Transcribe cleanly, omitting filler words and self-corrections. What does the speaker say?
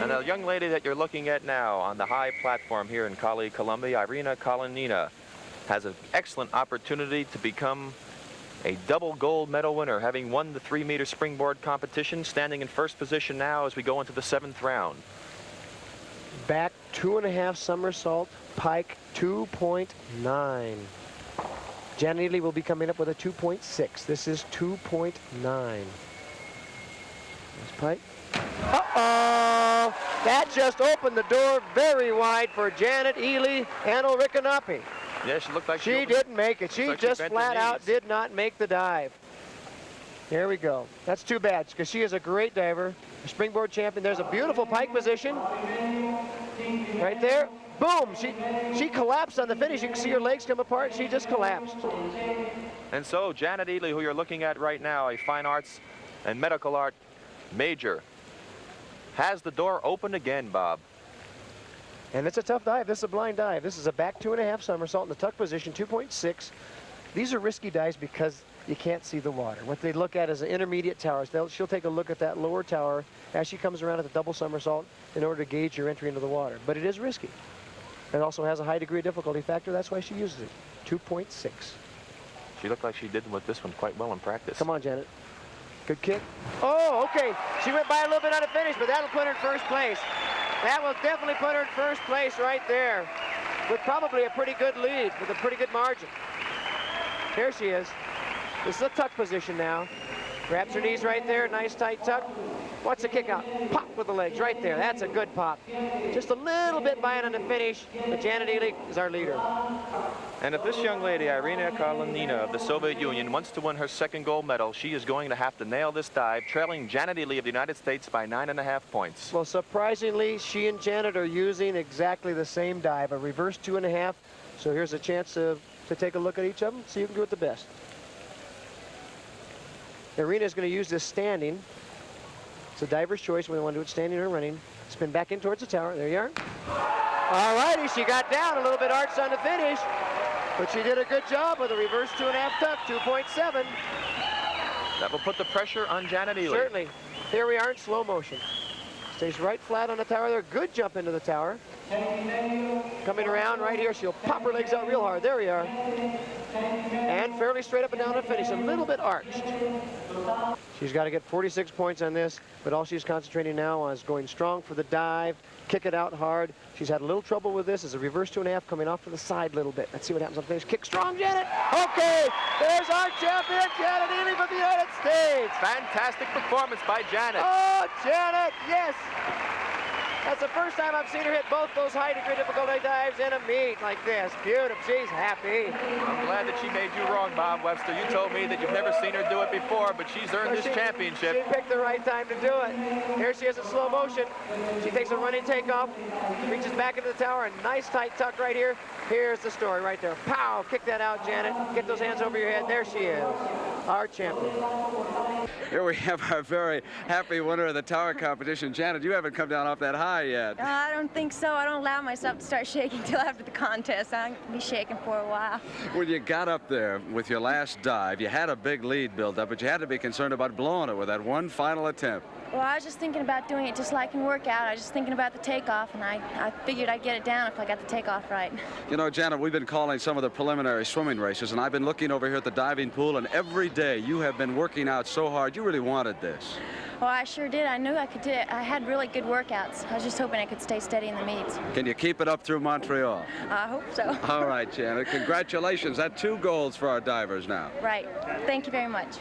And the young lady that you're looking at now on the high platform here in Cali, Colombia, Irina Kalinina, has an excellent opportunity to become a double gold medal winner, having won the 3-meter springboard competition, standing in first position now as we go into the 7th round. Back 2.5 somersault, pike 2.9. Janet Ely will be coming up with a 2.6. This is 2.9. There's pike. Uh-oh! That just opened the door very wide for Janet Ely and Ulrika Nappi. Yeah, she looked like she didn't make it. She just bent flat her out knees. did not make the dive. There we go. That's too bad, because she is a great diver, a springboard champion. There's a beautiful pike position right there. Boom! She collapsed on the finish. You can see her legs come apart. She just collapsed. And so Janet Ely, who you're looking at right now, a fine arts and medical art major, has the door open again, Bob. And it's a tough dive. This is a blind dive. This is a back 2.5 somersault in the tuck position, 2.6. These are risky dives because you can't see the water. What they look at is the intermediate towers. She'll take a look at that lower tower as she comes around at the double somersault in order to gauge your entry into the water. But it is risky. It also has a high degree of difficulty factor. That's why she uses it. 2.6. She looked like she did with this one quite well in practice. Come on, Janet. Good kick. Oh, okay. She went by a little bit on the finish, but that'll put her in first place. That will definitely put her in first place right there, with probably a pretty good lead, with a pretty good margin. There she is. This is a tuck position now. Grabs her knees right there, nice tight tuck. What's the kick out? Pop with the legs right there. That's a good pop. Just a little bit behind on the finish, but Janet Ely is our leader. And if this young lady, Irina Kalinina of the Soviet Union, wants to win her 2nd gold medal, she is going to have to nail this dive, trailing Janet Ely of the United States by 9.5 points. Well, surprisingly, she and Janet are using exactly the same dive, a reverse 2.5. So here's a chance to take a look at each of them, see who can do it the best. Irina is going to use this standing. It's a diver's choice whether they want to do it standing or running. Spin back in towards the tower. There you are. All righty, she got down a little bit arched on the finish, but she did a good job with a reverse 2.5 tuck, 2.7. That will put the pressure on Janet Ely. Certainly. Here we are in slow motion. Stays right flat on the tower there. Good jump into the tower. Coming around right here, she'll pop her legs out real hard. There we are. And fairly straight up and down to finish, a little bit arched. She's got to get 46 points on this, but all she's concentrating now on is going strong for the dive, kick it out hard. She's had a little trouble with this. It's a reverse 2.5 coming off to the side a little bit. Let's see what happens on finish. Kick strong, Janet. Okay, there's our champion, Janet Ely from the United States. Fantastic performance by Janet. Oh, Janet, yes. That's the first time I've seen her hit both those high degree difficulty dives in a meet like this. Beautiful. She's happy. I'm glad that she made you wrong, Bob Webster. You told me that you've never seen her do it before, but she's earned this championship. She picked the right time to do it. Here she is in slow motion. She takes a running takeoff, reaches back into the tower, a nice tight tuck right here. Here's the story right there. Pow! Kick that out, Janet. Get those hands over your head. There she is, our champion. Here we have our very happy winner of the tower competition. Janet, you haven't come down off that high yet. I don't think so. I don't allow myself to start shaking till after the contest. I'm going to be shaking for a while. When you got up there with your last dive, you had a big lead built up, but you had to be concerned about blowing it with that one final attempt. Well, I was just thinking about doing it just like in workout. I was just thinking about the takeoff, and I figured I'd get it down if I got the takeoff right. You know, Janet, we've been calling some of the preliminary swimming races, and I've been looking over here at the diving pool, and every day you have been working out so hard. You really wanted this. Well, I sure did. I knew I could do it. I had really good workouts. I was just hoping I could stay steady in the meets. Can you keep it up through Montreal? I hope so. All right, Janet. Congratulations. That's 2 golds for our divers now. Right. Thank you very much.